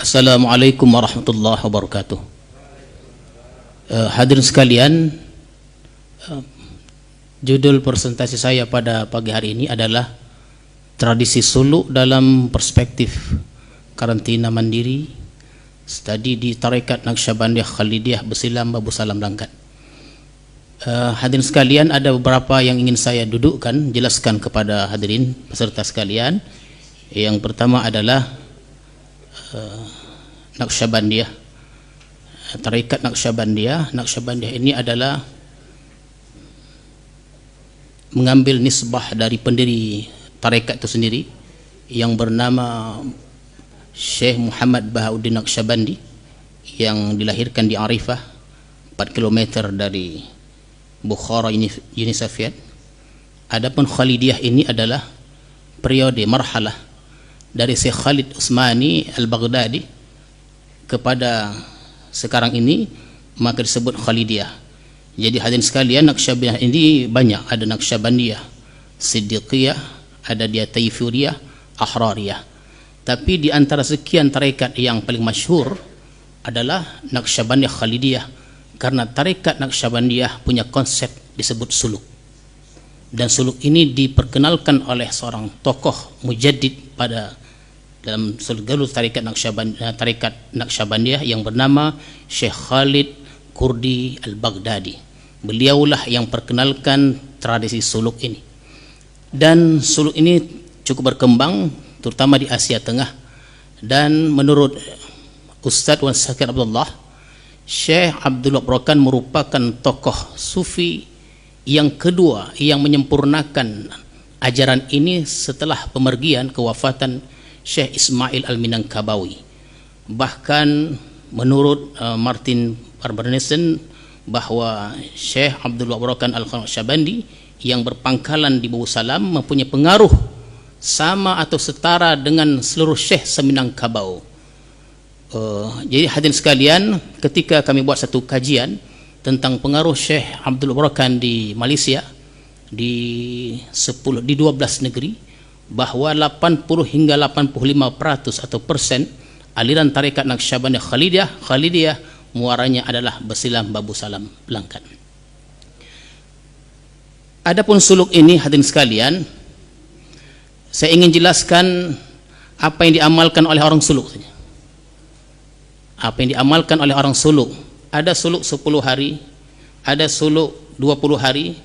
Assalamualaikum warahmatullahi wabarakatuh. Hadirin sekalian, judul presentasi saya pada pagi hari ini adalah tradisi suluk dalam perspektif karantina mandiri, studi di Tarekat Naqsyabandiyah Khalidiyah Besilam Babu Salam Langkat. Hadirin sekalian, ada beberapa yang ingin saya dudukkan, jelaskan kepada hadirin peserta sekalian. Yang pertama adalah Naqsyabandiyah, Tarekat Naqsyabandiyah. Naqsyabandiyah ini adalah mengambil nisbah dari pendiri tarekat itu sendiri yang bernama Syekh Muhammad Bahauddin Naqsyabandi, yang dilahirkan di Arifah 4 km dari Bukhara, Uni Soviet. Adapun Khalidiyah ini adalah periode marhalah dari Syekh Khalid Utsmani Al-Baghdadi kepada sekarang ini, maka disebut Khalidiyah. Jadi hadirin sekalian, Naqsyabandiyah ini banyak, ada Naqsyabandiyah Siddiqiyah, ada dia Taifuriyah, Ahrariyah. Tapi di antara sekian tarekat yang paling masyhur adalah Naqsyabandiyah Khalidiyah, karena tarekat Naqsyabandiyah punya konsep disebut suluk. Dan suluk ini diperkenalkan oleh seorang tokoh mujaddid pada dalam seluruh tarekat Naqsyabandiyah yang bernama Syekh Khalid Kurdi Al-Baghdadi. Beliaulah yang perkenalkan tradisi suluk ini. Dan suluk ini cukup berkembang terutama di Asia Tengah. Dan menurut Ustadz Wan Sakir Abdullah, Syekh Abdullah Brokan merupakan tokoh sufi yang kedua yang menyempurnakan ajaran ini setelah pemergian kewafatan Syekh Ismail Al-Minangkabawi. Bahkan menurut Martin Barbarnesen bahwa Syekh Abdullah Brokan Al-Naqsyabandi yang berpangkalan di Babu Salam mempunyai pengaruh sama atau setara dengan seluruh Syekh Seminangkabau. Jadi hadirin sekalian, ketika kami buat satu kajian tentang pengaruh Syekh Abdullah Brokan di Malaysia di 12 negeri, bahwa 80 hingga 85% atau persen aliran tarekat Naqsyabandiyah Khalidiyah muaranya adalah Besilam Babu Salam Langkat. Adapun suluk ini hadirin sekalian, saya ingin jelaskan apa yang diamalkan oleh orang suluk saja. Apa yang diamalkan oleh orang suluk. Ada suluk 10 hari, ada suluk 20 hari,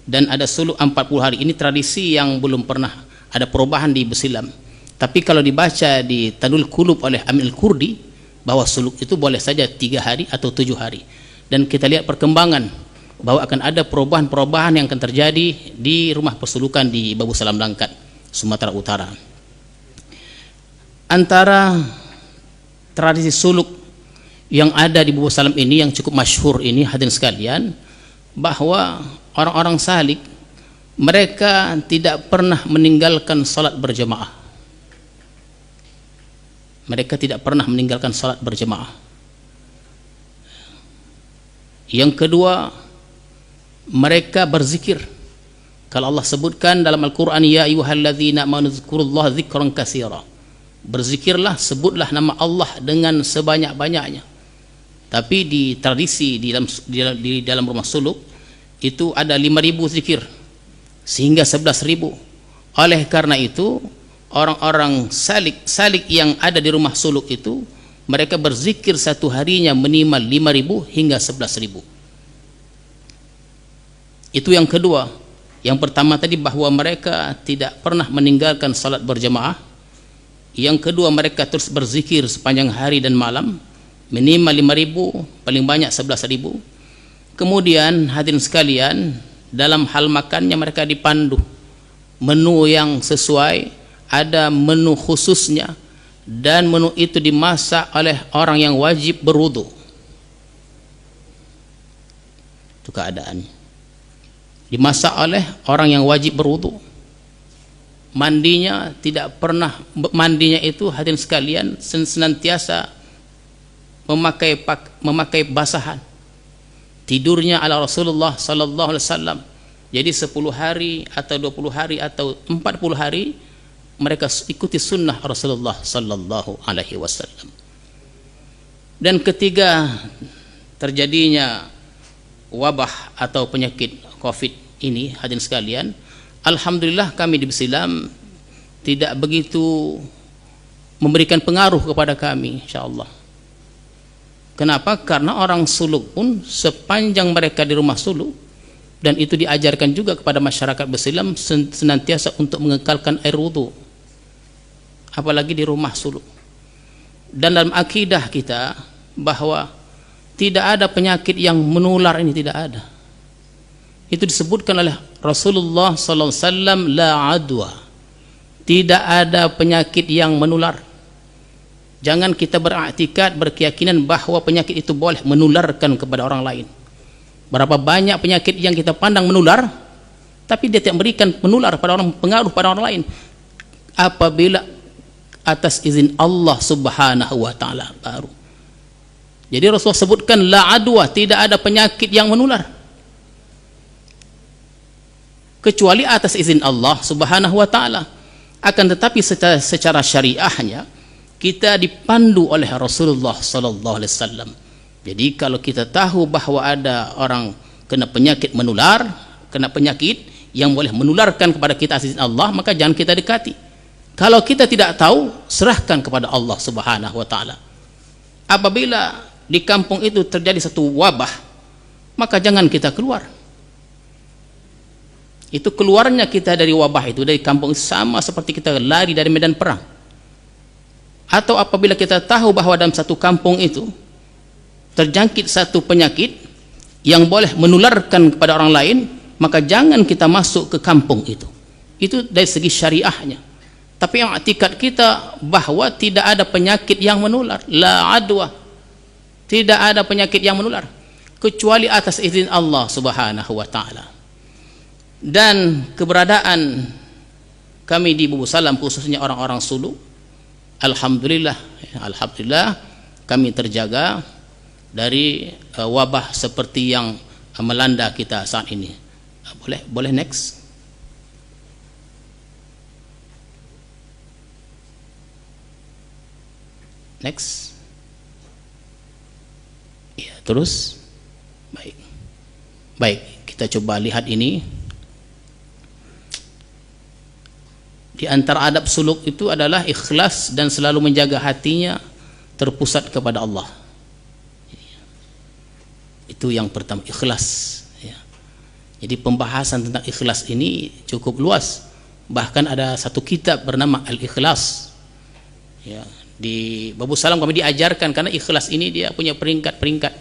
dan ada suluk 40 hari. Ini tradisi yang belum pernah ada perubahan di Besilam. Tapi kalau dibaca di Tanul Qulub oleh Amin Al-Kurdi, bahwa suluk itu boleh saja 3 hari atau 7 hari. Dan kita lihat perkembangan bahwa akan ada perubahan-perubahan yang akan terjadi di rumah persulukan di Babu Salam Langkat, Sumatera Utara. Antara tradisi suluk yang ada di Babu Salam ini yang cukup masyhur ini hadirin sekalian, bahwa orang-orang salik mereka tidak pernah meninggalkan salat berjamaah. Mereka tidak pernah meninggalkan salat berjamaah. Yang kedua, mereka berzikir. Kalau Allah sebutkan dalam Al-Quran, ya ayyuhalladzina amanu dzkurullaha dzikran katsira. Berzikirlah, sebutlah nama Allah dengan sebanyak-banyaknya. Tapi di tradisi di dalam rumah suluk itu ada 5.000 zikir sehingga 11.000. Oleh karena itu, orang-orang salik yang ada di rumah suluk itu, mereka berzikir satu harinya minimal 5.000 hingga 11.000. Itu yang kedua. Yang pertama tadi bahwa mereka tidak pernah meninggalkan salat berjamaah. Yang kedua, mereka terus berzikir sepanjang hari dan malam, minimal 5.000, paling banyak 11.000. Kemudian hadirin sekalian, dalam hal makannya mereka dipandu menu yang sesuai, ada menu khususnya, dan menu itu dimasak oleh orang yang wajib berwudu. Itu keadaannya, dimasak oleh orang yang wajib berwudu. Mandinya tidak pernah, mandinya itu hadirin sekalian senantiasa memakai basahan. Tidurnya ala Rasulullah sallallahu alaihi wasallam. Jadi 10 hari atau 20 hari atau 40 hari mereka ikuti sunnah Rasulullah sallallahu alaihi wasallam. Dan ketiga, terjadinya wabah atau penyakit Covid ini, hadirin sekalian, alhamdulillah kami di Islam tidak begitu memberikan pengaruh kepada kami, insyaallah. Kenapa? Karena orang suluk pun sepanjang mereka di rumah suluk, dan itu diajarkan juga kepada masyarakat Islam senantiasa untuk mengekalkan air wudu, apalagi di rumah suluk. Dan dalam akidah kita bahwa tidak ada penyakit yang menular, ini tidak ada. Itu disebutkan oleh Rasulullah sallallahu alaihi wasallam, la adwa, tidak ada penyakit yang menular. Jangan kita beriktikad, berkeyakinan bahwa penyakit itu boleh menularkan kepada orang lain. Berapa banyak penyakit yang kita pandang menular, tapi dia tidak memberikan menular pada orang, pengaruh pada orang lain, apabila atas izin Allah subhanahu wa ta'ala baru. Jadi Rasulullah sebutkan la adwa, tidak ada penyakit yang menular kecuali atas izin Allah subhanahu wa ta'ala. Akan tetapi secara syariahnya kita dipandu oleh Rasulullah sallallahu alaihi wasallam. Jadi kalau kita tahu bahwa ada orang kena penyakit menular, kena penyakit yang boleh menularkan kepada kita atas izin Allah, maka jangan kita dekati. Kalau kita tidak tahu, serahkan kepada Allah subhanahu wa ta'ala. Apabila di kampung itu terjadi satu wabah, maka jangan kita keluar. Itu keluarnya kita dari wabah itu, dari kampung, sama seperti kita lari dari medan perang. Atau apabila kita tahu bahwa dalam satu kampung itu terjangkit satu penyakit yang boleh menularkan kepada orang lain, maka jangan kita masuk ke kampung itu. Itu dari segi syariahnya. Tapi yang i'tikad kita bahwa tidak ada penyakit yang menular, la adwa, tidak ada penyakit yang menular kecuali atas izin Allah subhanahu wa ta'ala. Dan keberadaan kami di Bubu Salam, khususnya orang-orang Sulu, alhamdulillah kami terjaga dari wabah seperti yang melanda kita saat ini. Boleh next. Next. Ya, terus. Baik, kita coba lihat ini. Di antara adab suluk itu adalah ikhlas dan selalu menjaga hatinya terpusat kepada Allah. Itu yang pertama, ikhlas. Ya. Jadi pembahasan tentang ikhlas ini cukup luas. Bahkan ada satu kitab bernama Al-Ikhlas. Ya, di Babu Salam kami diajarkan, karena ikhlas ini dia punya peringkat-peringkat.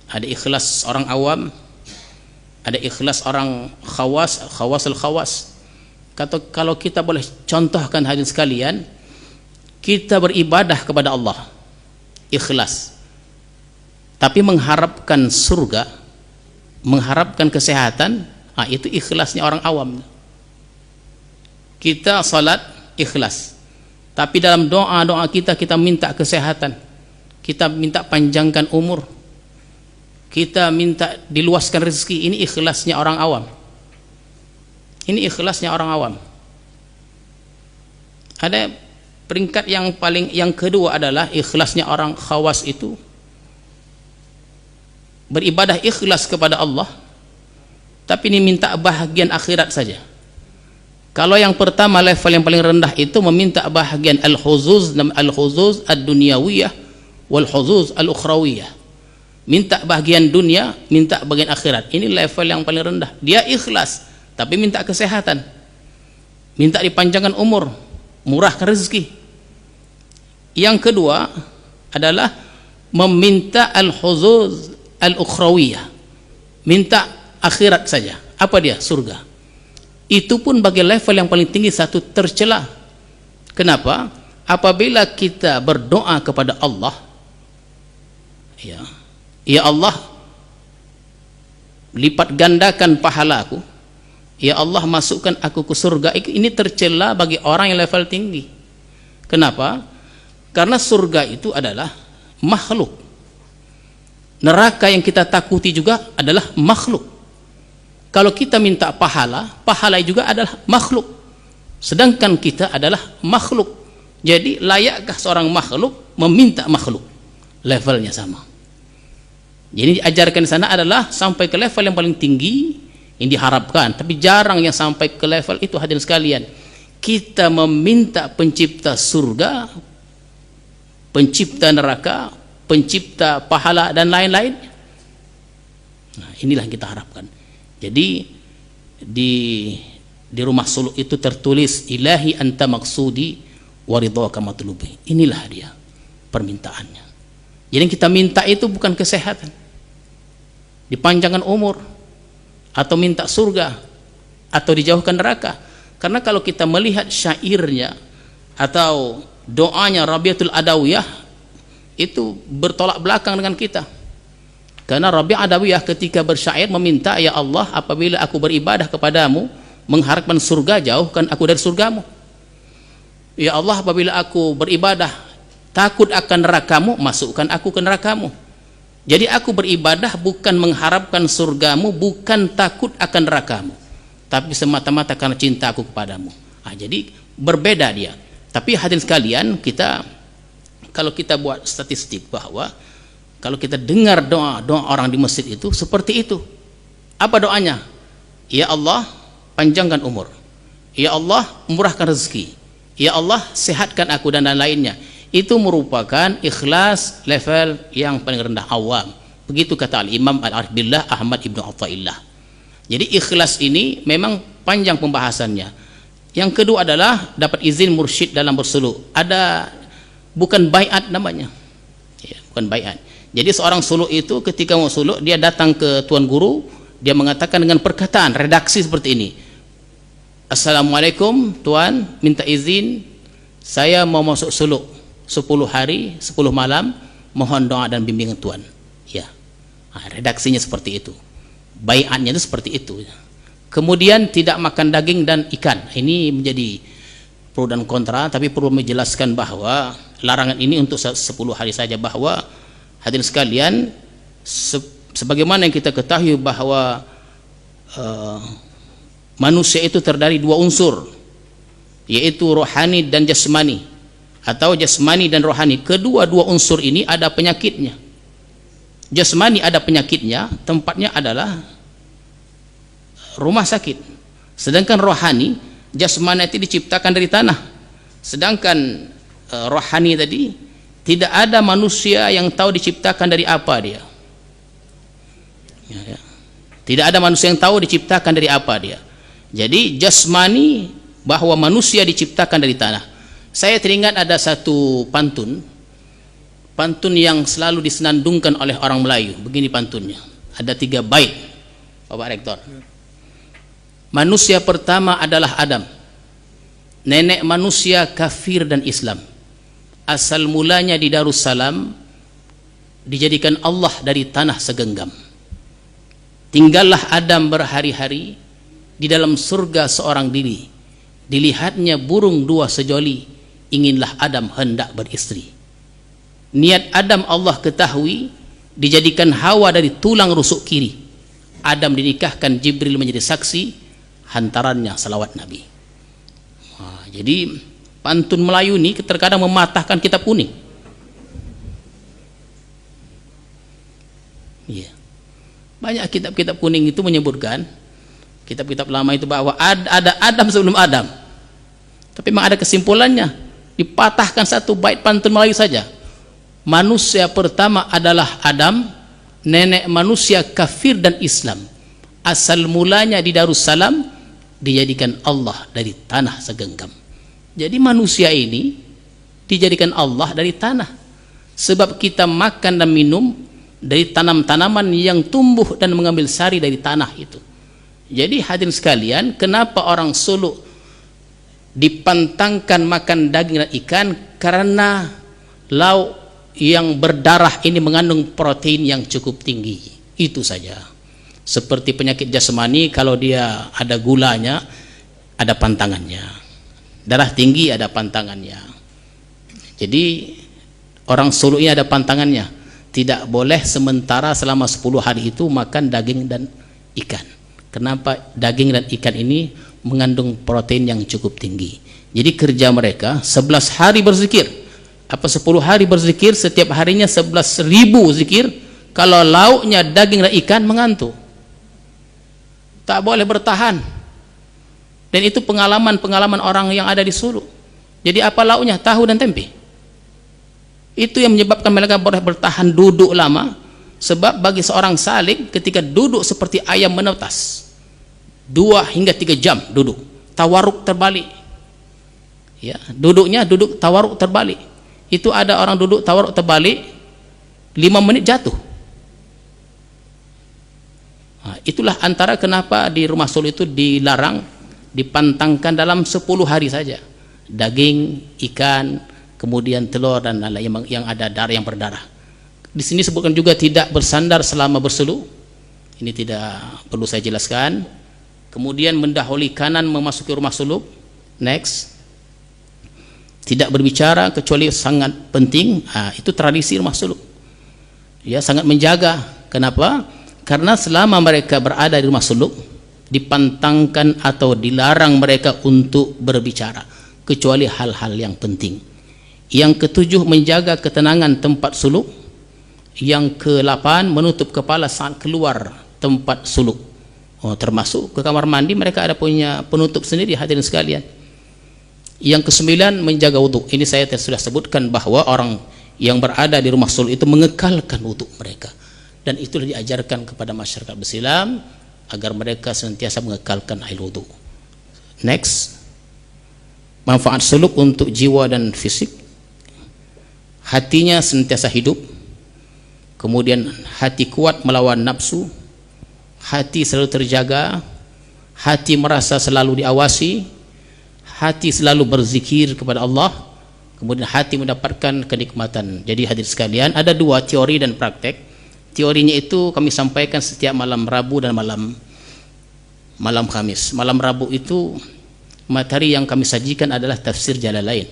Ada ikhlas orang awam, ada ikhlas orang khawasul khawas. Kalau kita boleh contohkan hadirin sekalian, kita beribadah kepada Allah ikhlas, tapi mengharapkan surga, mengharapkan kesehatan, itu ikhlasnya orang awam. Kita salat ikhlas, tapi dalam doa-doa kita minta kesehatan, kita minta panjangkan umur, kita minta diluaskan rezeki. Ini ikhlasnya orang awam. Ini ikhlasnya orang awam. Ada peringkat yang kedua adalah ikhlasnya orang khawas, itu beribadah ikhlas kepada Allah, tapi ini minta bahagian akhirat saja. Kalau yang pertama, level yang paling rendah itu meminta bahagian al-huzuz ad-dunyawiyah wal huzuz al-ukhrawiyah. Minta bahagian dunia, minta bagian akhirat. Ini level yang paling rendah. Dia ikhlas, tapi minta kesehatan, minta dipanjangkan umur, murahkan rezeki. Yang kedua adalah meminta al-huzuz al-ukhrawiyah, minta akhirat saja. Apa dia? Surga. Itu pun bagi level yang paling tinggi, satu tercela. Kenapa? Apabila kita berdoa kepada Allah, ya Allah, lipat gandakan pahalaku, ya Allah, masukkan aku ke surga. Ini tercela bagi orang yang level tinggi. Kenapa? Karena surga itu adalah makhluk. Neraka yang kita takuti juga adalah makhluk. Kalau kita minta pahala juga adalah makhluk. sedangkan kita adalah makhluk. Jadi layakkah seorang makhluk meminta makhluk? Levelnya sama. Jadi diajarkan di sana adalah sampai ke level yang paling tinggi yang diharapkan, tapi jarang yang sampai ke level itu. Hadirin sekalian, kita meminta pencipta surga, pencipta neraka, pencipta pahala dan lain-lain. Nah, inilah yang kita harapkan. Jadi di rumah suluk itu tertulis ilahi anta maksudi waridhaka matlubi. Inilah dia permintaannya. Jadi yang kita minta itu bukan kesehatan, dipanjangkan umur, atau minta surga, atau dijauhkan neraka. Karena kalau kita melihat syairnya atau doanya Rabi'atul Adawiyah, itu bertolak belakang dengan kita. Karena Rabi' Adawiyah ketika bersyair meminta, ya Allah, apabila aku beribadah kepadamu mengharapkan surga, jauhkan aku dari surgamu. Ya Allah, apabila aku beribadah takut akan nerakamu, masukkan aku ke nerakamu. Jadi aku beribadah bukan mengharapkan surgamu, bukan takut akan nerakamu, tapi semata-mata karena cinta aku kepadamu. Jadi berbeda dia. Tapi hadirin sekalian, kalau kita buat statistik bahwa kalau kita dengar doa orang di masjid itu seperti itu. Apa doanya? Ya Allah, panjangkan umur. Ya Allah, murahkan rezeki. Ya Allah, sehatkan aku, dan lain-lainnya. Itu merupakan ikhlas level yang paling rendah, awam. Begitu kata Al-Imam Al-Arif Billah Ahmad Ibn Atha'illah. Jadi ikhlas ini memang panjang pembahasannya. Yang kedua adalah dapat izin mursyid dalam bersuluk. Ada, bukan baiat namanya, ya, bukan baiat. Jadi seorang suluk itu ketika mau suluk, dia datang ke tuan guru, dia mengatakan dengan perkataan redaksi seperti ini: Assalamualaikum tuan, minta izin saya mau masuk suluk 10 hari 10 malam, mohon doa dan bimbingan tuan. Ya, redaksinya seperti itu, baiatnya itu seperti itu. Kemudian tidak makan daging dan ikan. Ini menjadi pro dan kontra, tapi perlu menjelaskan bahwa larangan ini untuk 10 hari saja. Bahwa hadirin sekalian, sebagaimana yang kita ketahui bahwa manusia itu terdiri 2 unsur, yaitu rohani dan jasmani, atau jasmani dan rohani. Kedua-dua unsur ini ada penyakitnya. Jasmani ada penyakitnya, tempatnya adalah rumah sakit. Sedangkan rohani, jasmani itu diciptakan dari tanah, sedangkan rohani tadi tidak ada manusia yang tahu diciptakan dari apa dia. Ya. Tidak ada manusia yang tahu diciptakan dari apa dia. Jadi jasmani, bahwa manusia diciptakan dari tanah. Saya teringat ada satu pantun yang selalu disenandungkan oleh orang Melayu. Begini pantunnya, ada 3 bait, Bapak Rektor. Manusia pertama adalah Adam, nenek manusia kafir dan Islam. Asal mulanya di Darussalam, dijadikan Allah dari tanah segenggam. Tinggallah Adam berhari-hari, di dalam surga seorang diri. Dilihatnya burung 2 sejoli, inginlah Adam hendak beristri. Niat Adam Allah ketahui, dijadikan Hawa dari tulang rusuk kiri. Adam dinikahkan, Jibril menjadi saksi, hantarannya salawat Nabi. Jadi pantun Melayu ini terkadang mematahkan kitab kuning. Ya. Banyak kitab-kitab kuning itu menyebutkan, kitab-kitab lama itu, bahwa ada Adam sebelum Adam. Tapi memang ada kesimpulannya, dipatahkan 1 bait pantun Melayu saja. Manusia pertama adalah Adam, nenek manusia kafir dan Islam. Asal mulanya di Darussalam, dijadikan Allah dari tanah segenggam. Jadi manusia ini dijadikan Allah dari tanah, sebab kita makan dan minum dari tanam-tanaman yang tumbuh dan mengambil sari dari tanah itu. Jadi hadirin sekalian, kenapa orang suluk dipantangkan makan daging dan ikan? Karena lauk yang berdarah ini mengandung protein yang cukup tinggi. Itu saja. Seperti penyakit jasmani, kalau dia ada gulanya, ada pantangannya. Darah tinggi ada pantangannya. Jadi orang suluknya ada pantangannya. Tidak boleh sementara selama 10 hari itu makan daging dan ikan. Kenapa? Daging dan ikan ini mengandung protein yang cukup tinggi. Jadi kerja mereka 11 hari berzikir, 10 hari berzikir, setiap harinya 11.000 zikir. Kalau lauknya daging dan ikan, mengantuk, tak boleh bertahan. Dan itu pengalaman orang yang ada di Sulu. Jadi apa lauknya? Tahu dan tempe. Itu yang menyebabkan mereka boleh bertahan duduk lama. Sebab bagi seorang salik, ketika duduk seperti ayam menetas 2 hingga 3 jam duduk, tawaruk terbalik ya, duduk tawaruk terbalik. Itu ada orang duduk tawaruk terbalik 5 menit jatuh. Nah, itulah antara kenapa di rumah Sulu itu dilarang, dipantangkan dalam 10 hari saja daging, ikan, kemudian telur dan lain-lain yang ada darah, yang berdarah. Di sini sebutkan juga tidak bersandar selama berselu. Ini tidak perlu saya jelaskan. Kemudian mendahului kanan memasuki rumah suluk. Next. Tidak berbicara kecuali sangat penting. Itu tradisi rumah suluk. Ya, sangat menjaga. Kenapa? Karena selama mereka berada di rumah suluk, dipantangkan atau dilarang mereka untuk berbicara kecuali hal-hal yang penting. Yang ketujuh, menjaga ketenangan tempat suluk. Yang ke-8, menutup kepala saat keluar tempat suluk. Termasuk ke kamar mandi mereka ada punya penutup sendiri, hadirin sekalian. Yang ke-9, menjaga wudhu. Ini saya sudah sebutkan bahwa orang yang berada di rumah suluk itu mengekalkan wudhu mereka, dan itulah diajarkan kepada masyarakat Islam agar mereka senantiasa mengekalkan air wudhu. Next, manfaat suluk untuk jiwa dan fisik. Hatinya senantiasa hidup. Kemudian hati kuat melawan nafsu, hati selalu terjaga, hati merasa selalu diawasi, hati selalu berzikir kepada Allah, kemudian hati mendapatkan kenikmatan. Jadi hadir sekalian, ada 2 teori dan praktek. Teorinya itu kami sampaikan setiap malam Rabu dan malam Kamis. Malam Rabu itu materi yang kami sajikan adalah tafsir Jalalain.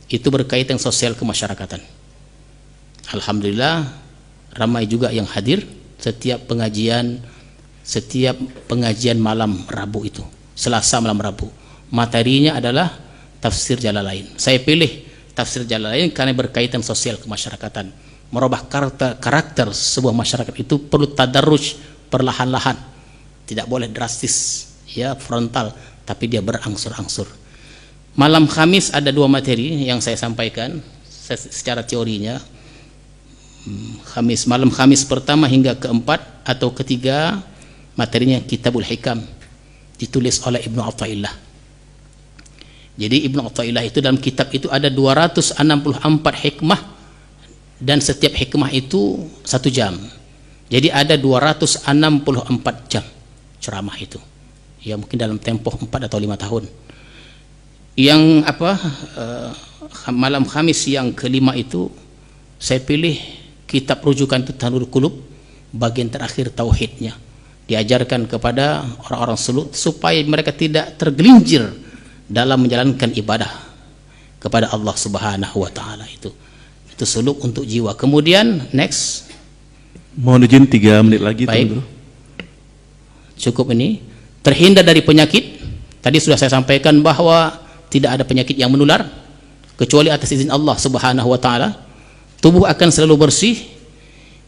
Itu berkaitan sosial kemasyarakatan. Alhamdulillah ramai juga yang hadir setiap pengajian malam Rabu itu. Selasa malam Rabu. Materinya adalah tafsir Jalalain. Saya pilih tafsir Jalalain karena berkaitan sosial kemasyarakatan. Merubah karakter sebuah masyarakat itu perlu tadarruj, perlahan-lahan. Tidak boleh drastis, ya, frontal, tapi dia berangsur-angsur. Malam Kamis ada 2 materi yang saya sampaikan secara teorinya. Malam Kamis pertama hingga ke-4 atau ke-3 materinya Kitabul Hikam, ditulis oleh Ibnu Athaillah. Jadi Ibnu Athaillah itu dalam kitab itu ada 264 hikmah, dan setiap hikmah itu 1 jam. Jadi ada 264 jam ceramah itu. Ya, mungkin dalam tempoh 4 atau 5 tahun. Yang malam Kamis yang ke-5 itu saya pilih kitab rujukan itu Tanurul Qulub, bagian terakhir tauhidnya. Diajarkan kepada orang-orang Sulu supaya mereka tidak tergelincir dalam menjalankan ibadah kepada Allah Subhanahu wa taala. Itu suluk untuk jiwa. Kemudian next. Mohon izin 3 menit lagi. Baik. Cukup ini. Terhindar dari penyakit. Tadi sudah saya sampaikan bahwa tidak ada penyakit yang menular kecuali atas izin Allah Subhanahu wa taala. Tubuh akan selalu bersih.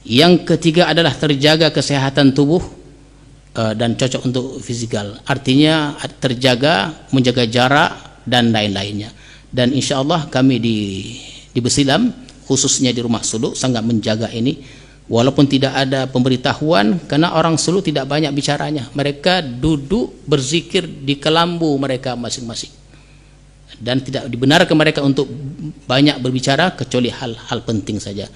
Yang ketiga adalah terjaga kesehatan tubuh dan cocok untuk fisikal. Artinya terjaga, menjaga jarak dan lain-lainnya. Dan insya Allah kami di Besilam, khususnya di rumah suluk, sangat menjaga ini. Walaupun tidak ada pemberitahuan, karena orang suluk tidak banyak bicaranya. Mereka duduk berzikir di kelambu mereka masing-masing. Dan tidak dibenarkan mereka untuk banyak berbicara kecuali hal-hal penting saja.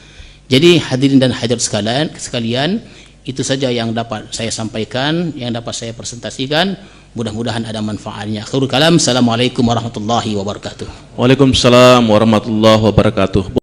Jadi hadirin dan hadirat sekalian, itu saja yang dapat saya sampaikan, yang dapat saya presentasikan. Mudah-mudahan ada manfaatnya. Akhirul kalam. Assalamualaikum warahmatullahi wabarakatuh. Waalaikumsalam warahmatullahi wabarakatuh.